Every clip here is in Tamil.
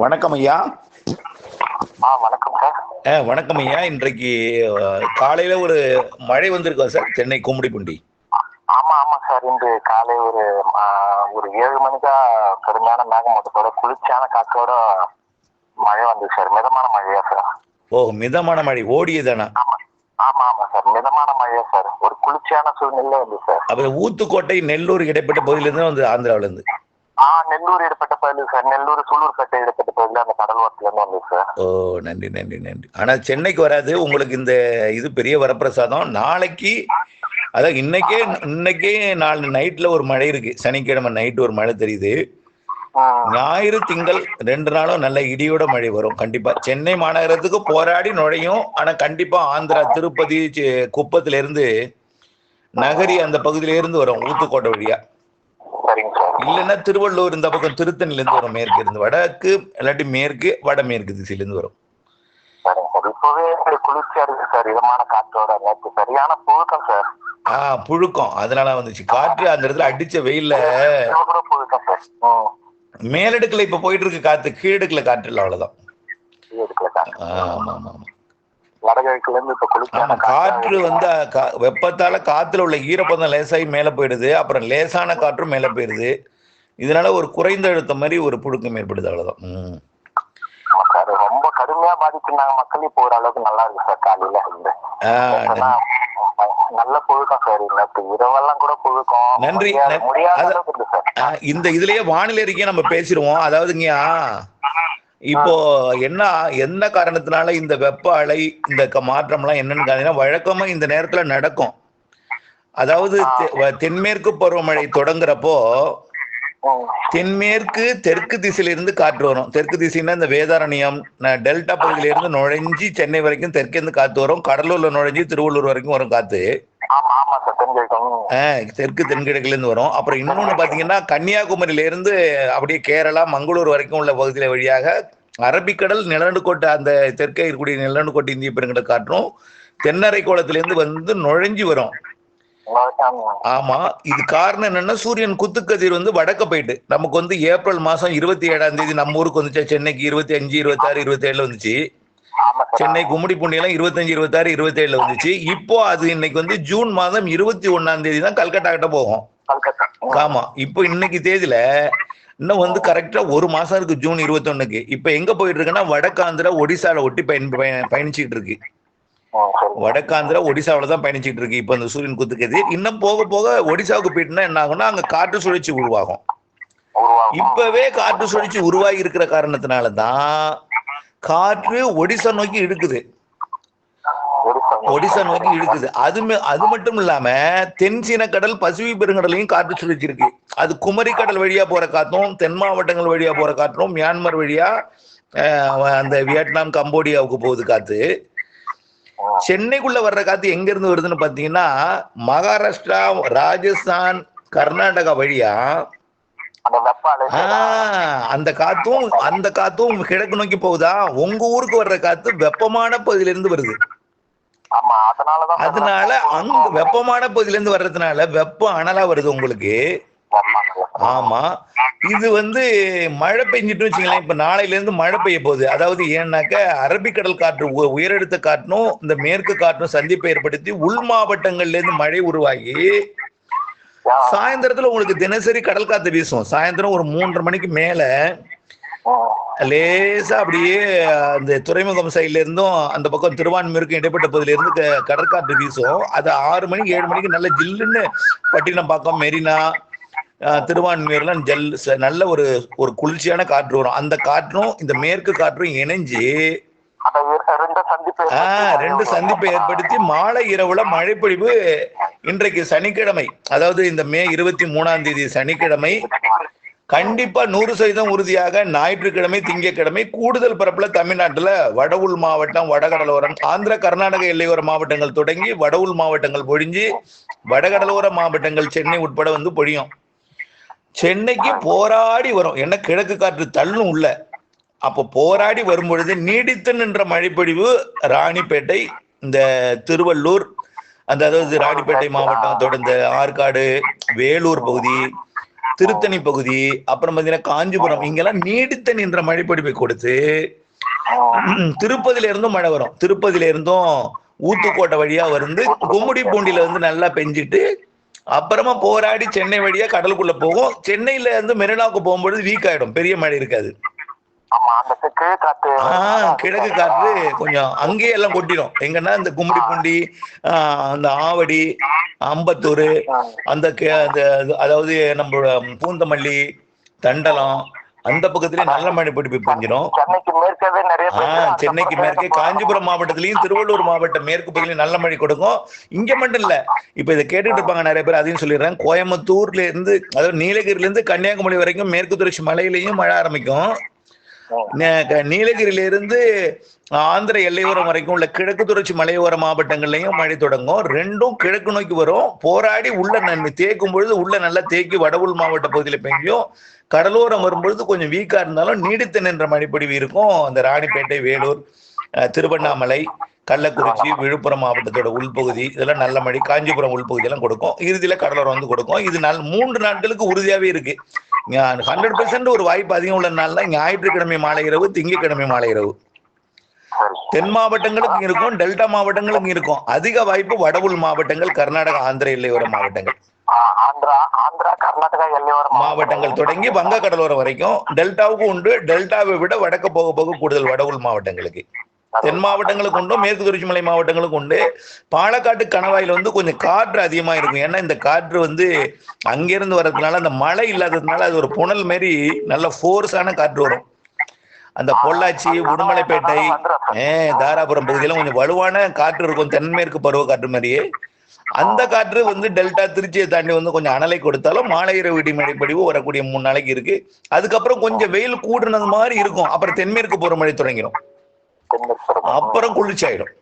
வணக்கம் ஐயா. வணக்கம் சார். வணக்கம் ஐயா. இன்றைக்கு காலையில ஒரு மழை வந்திருக்கோம் சார், சென்னை கும்மிடிப்பூண்டி. ஆமா சார். இன்று காலை ஒரு 7 மணிக்கா கடுமையான மேகமூட்டத்தோட குளிர்ச்சியான காற்றோட மழை வந்து சார். மிதமான மழையா சார்? ஓ, மிதமான மழை. ஓடியதானா? ஆமா சார், மிதமான மழையா சார். ஒரு குளிர்ச்சியான சூழ்நிலை வந்து சார். அப்புறம் ஊத்துக்கோட்டை நெல்லூர் இடைப்பட்ட பகுதியிலிருந்து வந்து ஆந்திராவில இருந்து. நெல்லூர் இடைப்பட்ட பகுதி சார். நெல்லூர் சூலூர்பேட்டை இடைப்பட்ட பகுதியில் அந்த கடல் ஓரத்துல இருந்து வந்து சார். ஓ, நன்றி நன்றி நன்றி. ஆனா சென்னைக்கு வராது உங்களுக்கு இந்த இது பெரிய வரப்பிரசாதம். நாளைக்கு, அதான் இன்னைக்கே நாலு நைட்ல ஒரு மழை இருக்கு. சனிக்கிழமை நைட் ஒரு மழை தெரியுது. ஞாயிறு திங்கள் 2 நாளும் நல்ல இடியோட மழை வரும் கண்டிப்பா. சென்னை மாநகரத்துக்கு போராடி நுழையும். ஆனா கண்டிப்பா ஆந்திரா திருப்பதி குப்பத்துல இருந்து நகரி அந்த பகுதியில இருந்து வரும் ஊத்துக்கோட்டை வழியா. இல்லைன்னா திருவள்ளூர் இந்த பக்கம் திருத்தணில இருந்து வரும், மேற்கு இருந்து. வடக்கு இல்லாட்டி மேற்கு வடமேற்கு திசையில இருந்து வரும். புழுக்கம் அதனால வந்துச்சு. காற்று அந்த இடத்துல அடிச்ச வெயில்ல மேலடுக்குல இப்ப போயிட்டு இருக்கு காத்து, கீழடுக்குல காற்று இல்லை, அவ்வளவுதான். ஆமா ஆமா ஆமா. ஆமா, காற்று வந்து வெப்பத்தால காத்துல உள்ள ஈரப்பதம் லேசாகி மேல போயிடுது. அப்புறம் லேசான காற்றும் மேல போயிடுது. இதனால ஒரு குறைந்த அழுத்தம் மாதிரி ஒரு புழுக்கம் ஏற்படுது, அவ்வளவுதான். ரொம்ப கடுமையா பாதிச்சிருந்தாங்க மக்கள். இப்போ ஓரளவுக்கு நல்லா இருக்கு சார். காலையில இருந்து நல்ல புழுக்கம் சார். இன்னைக்கு இரவெல்லாம் கூட புழுக்கம். நன்றி. இந்த இதுலயே வானிலை அறிக்கையை நம்ம பேசிடுவோம். அதாவதுங்கய்யா, இப்போ என்ன காரணத்தினால இந்த வெப்ப அலை, இந்த மாற்றம்லாம் என்னன்னு கேட்டீங்கன்னா, வழக்கமா இந்த நேரத்துல நடக்கும். அதாவது தென்மேற்கு பருவமழை தொடங்குறப்போ தென்மேற்கு தெற்கு திசையிலிருந்து காற்று வரும். தெற்கு திசைன்னா இந்த வேதாரண்யம் டெல்டா பகுதியில இருந்து நுழைஞ்சி சென்னை வரைக்கும் தெற்கேருந்து காத்து வரும். கடலூர்ல நுழைஞ்சி திருவள்ளூர் வரைக்கும் வரும் காத்து. தெற்கு தென்கிழக்குல இருந்து வரும். அப்புறம் இன்னொன்னு பாத்தீங்கன்னா, கன்னியாகுமரியில இருந்து அப்படியே கேரளா மங்களூர் வரைக்கும் உள்ள பகுதியில வழியாக அரபிக்கடல், நிலநடுக்கோட்டை, அந்த தெற்கே இருக்கக்கூடிய நிலநடுக்கோட்டை இந்திய பெருங்கடல் காற்றும் தென்னரை கோளத்திலிருந்து வந்து நுழைஞ்சி வரும். ஆமா, இது காரணம் என்னன்னா, சூரியன் குத்துக்கதிர் வந்து வடக்க போயிட்டு நமக்கு வந்து ஏப்ரல் மாசம் 27ஆம் தேதி நம்ம ஊருக்கு வந்துச்சு. சென்னைக்கு 25, 26, 27 வந்துச்சு. சென்னை கும்மிடிப்பூண்டி எல்லாம் 25, 26, 27 வந்துச்சு. இப்போ அது இன்னைக்கு வந்து ஜூன் மாதம் 21ஆம் தேதி தான் கல்கட்டா கிட்ட போகும். ஆமா, இப்போ இன்னைக்கு தேதியில இன்னும் வந்து கரெக்டா ஒரு மாசம் இருக்கு, ஜூன் 21க்கு. இப்ப எங்க போயிட்டு இருக்குன்னா, வடக்காந்திரா ஒடிசால ஒட்டி பயணிச்சுட்டு இருக்கு. வடக்காந்திரா ஒடிசாவில தான் பயணிச்சுட்டு இருக்கு இப்ப அந்த சூரியன் குத்துக்கதிர். இன்னும் போக போக ஒடிசாவுக்கு போயிட்டுனா என்ன ஆகும்னா, அங்க காற்று சுழற்சி உருவாகும். இப்பவே காற்று சுழற்சி உருவாகி இருக்கிற காரணத்தினாலதான் காற்று ஒடிசா நோக்கி இழுக்குது. அது மட்டும் இல்லாம தென் சீன கடல், பசிபிக் பெருங்கடலையும் காற்று சுழற்சி இருக்கு. அது குமரி கடல் வழியா போற காற்றும், தென் மாவட்டங்கள் வழியா போற காற்றும், மியான்மர் வழியா அந்த வியட்நாம், கம்போடியாவுக்கு போகுது காத்து. சென்னைக்குள்ள வர்ற காத்து எங்க இருந்து வருதுன்னு பாத்தீங்கன்னா, மகாராஷ்டிரா, ராஜஸ்தான், கர்நாடகா வழியா அந்த காத்தும் கிழக்கு நோக்கி போகுதா. உங்க ஊருக்கு வர்ற காத்து வெப்பமான பகுதியில இருந்து வருது. அதனால அங்க வெப்பமான பகுதியில இருந்து வர்றதுனால வெப்ப அனலா வருது உங்களுக்கு. ஆமா, இது வந்து மழை பெஞ்சிட்டு வச்சுக்கலாம். இப்ப நாளையில இருந்து மழை பெய்ய போகுது. அதாவது ஏன்னாக்க, அரபிக்கடல் காற்று, உயரழுத்த காற்றும் இந்த மேற்கு காற்றும் சந்திப்பை ஏற்படுத்தி உள் மாவட்டங்கள்ல இருந்து மழை உருவாகி சாயந்தரத்துல உங்களுக்கு தினசரி கடல் காத்து வீசும். சாயந்தரம் ஒரு 3:30 மணிக்கு மேல லேசா அப்படியே அந்த துறைமுகம் சைட்ல இருந்தும் அந்த பக்கம் திருவான்மையூருக்கு இடைப்பட்ட பகுதியில இருந்து கடற்காற்று வீசும். அது 6 மணிக்கு 7 மணிக்கு நல்ல ஜில்லுன்னு பட்டினப்பாக்கம், மெரினா, திருவான்மையூர்லாம் நல்ல ஒரு குளிர்ச்சியான காற்று வரும். அந்த காற்றும் இந்த மேற்கு காற்றும் இணைஞ்சு 2 சந்திப்பை ஏற்படுத்தி மாலை இரவுல மழைப்பொழிவு. இன்றைக்கு சனிக்கிழமை, அதாவது இந்த மே 23ஆம் தேதி சனிக்கிழமை கண்டிப்பா 100% உறுதியாக ஞாயிற்றுக்கிழமை, திங்கட்கிழமை கூடுதல் பரப்புல தமிழ்நாட்டுல வட உள் மாவட்டம், வடகடலோரம், ஆந்திர கர்நாடக எல்லையோர மாவட்டங்கள் தொடங்கி வட உள் மாவட்டங்கள் பொழிஞ்சு வடகடலோர மாவட்டங்கள் சென்னை உட்பட வந்து பொழியும். சென்னைக்கு போராடி வரும். என்ன, கிழக்கு காற்று தள்ளும் உள்ள. அப்போ போராடி வரும் பொழுது நீடித்து நின்ற மழைப்பொழிவு ராணிப்பேட்டை, இந்த திருவள்ளூர், அதாவது ராணிப்பேட்டை மாவட்டம் தொடர்ந்த ஆற்காடு, வேலூர் பகுதி, திருத்தணி பகுதி, அப்புறம் பார்த்தீங்கன்னா காஞ்சிபுரம், இங்கெல்லாம் நீடித்த நின்ற மழைப்பொழிவை கொடுத்து திருப்பதியில இருந்தும் மழை வரும். திருப்பதியில இருந்தும் ஊத்துக்கோட்டை வழியா வந்து கும்மிடி பூண்டியில வந்து நல்லா பெஞ்சிட்டு அப்புறமா போராடி சென்னை வழியா கடலுக்குள்ள போகும். சென்னையில இருந்து மெரினாவுக்கு போகும்பொழுது வீக் ஆயிடும், பெரிய மழை இருக்காது. கிழக்கு காற்று கொஞ்சம் அங்கேயே எல்லாம் கொட்டிடும். எங்கன்னா இந்த கும்மிடி பூண்டி, அந்த ஆவடி, அம்பத்தூர், அந்த அதாவது நம்மளோட பூந்தமல்லி, தண்டலம், அந்த பக்கத்திலேயே நல்ல மழை பிடிப்பு பெஞ்சிடும். சென்னைக்கு மேற்கே காஞ்சிபுரம் மாவட்டத்திலையும் திருவள்ளூர் மாவட்ட மேற்கு பகுதியிலும் நல்ல மழை கொடுக்கும். இங்க மட்டும் இல்ல, இப்ப இதை கேட்டுட்டு இருப்பாங்க நிறைய பேர், அதையும் சொல்லிடுறேன். கோயம்புத்தூர்ல இருந்து, அதாவது நீலகிரில இருந்து கன்னியாகுமரி வரைக்கும் மேற்கு தொடர்ச்சி மலையிலையும் மழை ஆரம்பிக்கும். நீலகிரியில இருந்து ஆந்திர எல்லையோரம் வரைக்கும் உள்ள கிழக்கு தொடர்ச்சி மலையோர மாவட்டங்கள்லயும் மழை தொடங்கும். ரெண்டும் கிழக்கு நோக்கி வரும். போராடி உள்ள தேக்கும் பொழுது உள்ள நல்லா தேக்கி வடவுள் மாவட்ட பகுதியில பெஞ்சும். கடலோரம் வரும்பொழுது கொஞ்சம் வீக்கா இருந்தாலும் நீடித்து நின்ற மழைப்பொழிவு இருக்கும். அந்த ராணிப்பேட்டை, வேலூர், திருவண்ணாமலை, கள்ளக்குறிச்சி, விழுப்புரம் மாவட்டத்தோட உள்பகுதி இதெல்லாம் நல்ல மழை. காஞ்சிபுரம் உள்பகுதி எல்லாம் கொடுக்கும். இறுதியில கடலோரம் வந்து கொடுக்கும். இது 3 நாட்களுக்கு உறுதியாவே இருக்கு. 100% ஒரு வாய்ப்பு அதிகம் உள்ள நாள்ல ஞாயிற்றுக்கிழமை மாலை இரவு, திங்கட்கிழமை மாலை இரவு. தென் மாவட்டங்களுக்கும் இருக்கும், டெல்டா மாவட்டங்களுக்கும் இருக்கும். அதிக வாய்ப்பு வடவுள் மாவட்டங்கள், கர்நாடகா, ஆந்திர எல்லையோர மாவட்டங்கள், மாவட்டங்கள் தொடங்கி வங்க கடலோரம் வரைக்கும். டெல்டாவுக்கும் உண்டு. டெல்டாவை விட வடக்க போக போக கூடுதல் வடவுள் மாவட்டங்களுக்கு. தென் மாவட்டங்களுக்கு உண்டு, மேற்கு தொடர்ச்சி மலை மாவட்டங்களுக்கு உண்டு. பாலக்காட்டு கணவாயில வந்து கொஞ்சம் காற்று அதிகமா இருக்கும். ஏன்னா இந்த காற்று வந்து அங்கிருந்து வர்றதுனால, அந்த மழை இல்லாததுனால அது ஒரு புனல் மாரி நல்ல ஃபோர்ஸான காற்று வரும். அந்த பொள்ளாச்சி, உடுமலைப்பேட்டை, தாராபுரம் பகுதியெல்லாம் கொஞ்சம் வலுவான காற்று இருக்கும், தென்மேற்கு பருவ காற்று மாதிரியே. அந்த காற்று வந்து டெல்டா, திருச்சியை தாண்டி வந்து கொஞ்சம் அனலை கொடுத்தாலும் மாலை இரவு இடிமழை பொழிவு வரக்கூடிய 3 நாளைக்கு இருக்கு. அதுக்கப்புறம் கொஞ்சம் வெயில் கூடுனது மாதிரி இருக்கும். அப்புறம் தென்மேற்கு போற மழை தொடங்கிடும். அப்புறம் குளிர்ச்சி ஆயிடும்.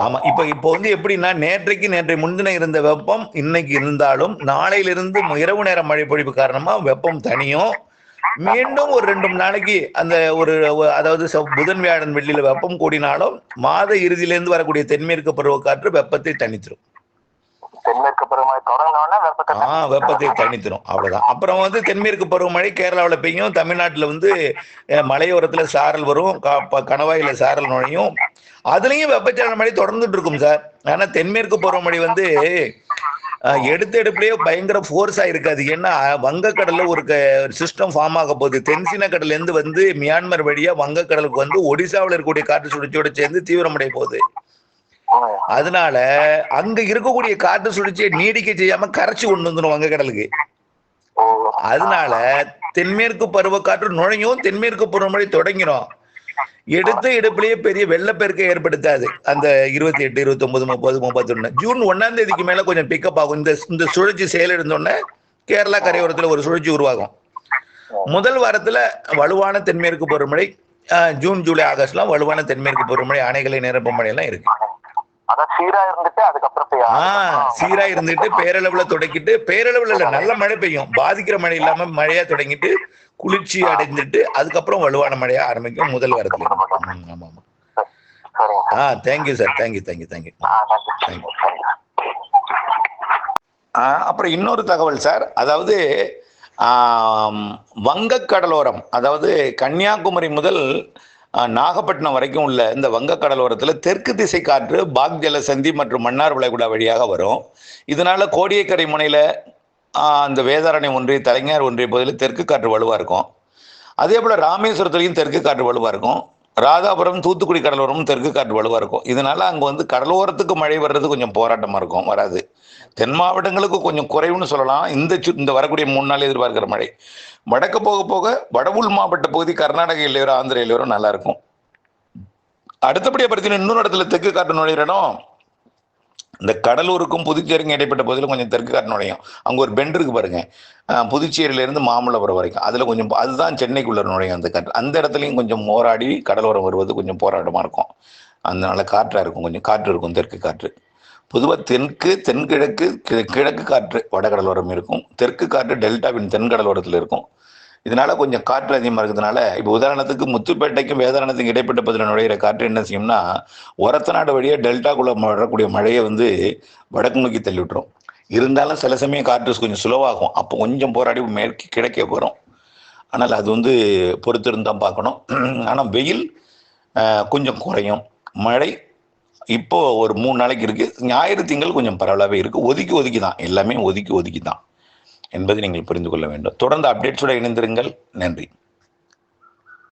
ஆமா, இப்போ வந்து எப்படின்னா, நேற்றை முன்தின இருந்த வெப்பம் இன்னைக்கு இருந்தாலும் நாளையிலிருந்து இரவு நேர மழை பொழிவு காரணமா வெப்பம் தனியும். மீண்டும் ஒரு 2 நாளைக்கு அந்த அதாவது புதன், வியாழன், வெள்ளியில வெப்பம் கூடினாலும் மாத இறுதியிலிருந்து வரக்கூடிய தென்மேற்கு பருவ காற்று வெப்பத்தை தணித்திரும். வெப்பத்தை தணித்திரும், அவ்வளவுதான். அப்புறம் வந்து தென்மேற்கு பருவமழை கேரளாவில் பெய்யும். தமிழ்நாட்டுல வந்து மலையோரத்துல சாரல் வரும், கணவாயில சாரல் நுழையும். அதுலயும் வெப்பச்சலன மழை தொடர்ந்துட்டு இருக்கும் சார். ஆனா தென்மேற்கு பருவமழை வந்து எடுப்பிலேயே பயங்கர ஃபோர்ஸா இருக்காது. ஏன்னா வங்கக்கடல்ல ஒரு சிஸ்டம் ஃபார்ம் ஆக போகுது. தென்சீன கடல்ல இருந்து வந்து மியான்மர் வழியா வங்கக்கடலுக்கு வந்து ஒடிசாவில் இருக்கக்கூடிய காற்று சுழற்சியோட சேர்ந்து தீவிரமடைய போகுது. அதனால அங்க இருக்கக்கூடிய காற்று சுழற்சியை நீடிக்க செய்யாம கரைச்சி கொண்டு வந்துடும் வங்கக்கடலுக்கு. அதனால தென்மேற்கு பருவ காற்று நுழையும், தென்மேற்கு பருவமழை தொடங்கிடும். எடுத்த எடுப்பிலேயே பெரிய வெள்ளப்பெருக்கை ஏற்படுத்தாது. அந்த 28, 29, 30, 31 ஜூன் 1ஆம் தேதிக்கு மேல கொஞ்சம் பிக்கப் ஆகும். இந்த சுழற்சி செயலிழந்தோடனே கேரளா கரையோரத்துல ஒரு சுழற்சி உருவாகும். முதல் வாரத்துல வலுவான தென்மேற்கு பருவமழை, ஜூன், ஜூலை, ஆகஸ்ட்லாம் வலுவான தென்மேற்கு பருவமழை, அணைகளை நிரப்பும் மழை எல்லாம் இருக்கு. சீரா இருந்துட்டு பேரளவுல தொடங்கிட்டு, பேரளவுல இல்ல, நல்ல மழை பெய்யும். பாதிக்கிற மழை இல்லாம மழையா தொடங்கிட்டு குளிர்ச்சி அடைந்துட்டு அதுக்கப்புறம் வலுவான மழையா ஆரம்பிக்கும் முதல் வாரத்துல. ஆமா ஆமா. Thank you sir, thank you. அப்புறம் இன்னொரு தகவல் சார், அதாவது வங்கக்கடலோரம், அதாவது கன்னியாகுமரி முதல் நாகப்பட்டினம் வரைக்கும் உள்ள இந்த வங்கக்கடலோரத்தில் தெற்கு திசை காற்று பாக் ஜலசந்தி மற்றும் மன்னார் வளைகுடா வழியாக வரும். இதனால கோடியக்கரை முனையில் அந்த வேதாரண்யம் ஒன்றிய, தலைஞர் ஒன்றிய பகுதியில் தெற்கு காற்று வலுவாக இருக்கும். அதே போல் ராமேஸ்வரத்துலையும் தெற்கு காற்று வலுவாக இருக்கும். ராதாபுரம், தூத்துக்குடி கடலோரமும் தெற்கு காற்று வலுவாக இருக்கும். இதனால அங்கே வந்து கடலோரத்துக்கு மழை வர்றது கொஞ்சம் போராட்டமாக இருக்கும், வராது. தென் மாவட்டங்களுக்கு கொஞ்சம் குறைவுன்னு சொல்லலாம். இந்த வரக்கூடிய 3 நாள் எதிர்பார்க்கிற மழை. வடக்கு போக போக வடவுள் மாவட்ட பகுதி, கர்நாடக எல்லையோரம், ஆந்திர எல்லையோரம் நல்லா இருக்கும். அடுத்தபடியாக பார்த்தீங்கன்னா இன்னொரு இடத்துல தெற்கு காற்று நுழையிற இடம், இந்த கடலூருக்கும் புதுச்சேரிக்கும் இடைப்பட்ட பகுதியில் கொஞ்சம் தெற்கு காற்று நுழையும். அங்கே ஒரு பெண்ட் இருக்கு பாருங்க, புதுச்சேரியிலேருந்து மாமல்லபுரம் வரைக்கும். அதில் கொஞ்சம், அதுதான் சென்னைக்குள்ள நுழையும் அந்த காற்று. அந்த இடத்துலையும் கொஞ்சம் போராடி கடலோரம் வருவது கொஞ்சம் போராட்டமாக இருக்கும். அதனால காற்றாக இருக்கும், கொஞ்சம் காற்று இருக்கும், தெற்கு காற்று. பொதுவாக தென்கிழக்கு, கிழக்கு காற்று வடகடலோரம் இருக்கும். தெற்கு காற்று டெல்டாவின் தென்கடலோரத்தில் இருக்கும். இதனால கொஞ்சம் காற்று அதிகமாக இருக்கிறதுனால, இப்போ உதாரணத்துக்கு முத்துப்பேட்டைக்கும் வேதாரணத்துக்கும் இடைப்பட்ட பகுதியில் நுழையிற காற்று என்ன செய்யும்னா, ஒரத்தநாடு வழியாக டெல்டாக்குள்ள வரக்கூடிய மழையை வந்து வடக்கு நோக்கி தள்ளி விட்டுரும். இருந்தாலும் சில சமயம் காற்று கொஞ்சம் ஸ்லோவாகும், அப்போ கொஞ்சம் போராடி மேற்கு கிடைக்க போகிறோம். ஆனால் அது வந்து பொறுத்திருந்து தான் பார்க்கணும். ஆனால் வெயில் கொஞ்சம் குறையும். மழை இப்போ ஒரு 3 நாளைக்கு இருக்குது. ஞாயிறு திங்கள் கொஞ்சம் பரவலாகவே இருக்குது. ஒதுக்கி தான், எல்லாமே ஒதுக்கி தான் என்பதை நீங்கள் புரிந்து கொள்ள வேண்டும். தொடர்ந்து அப்டேட்ஸோடு இணைந்திருங்கள். நன்றி.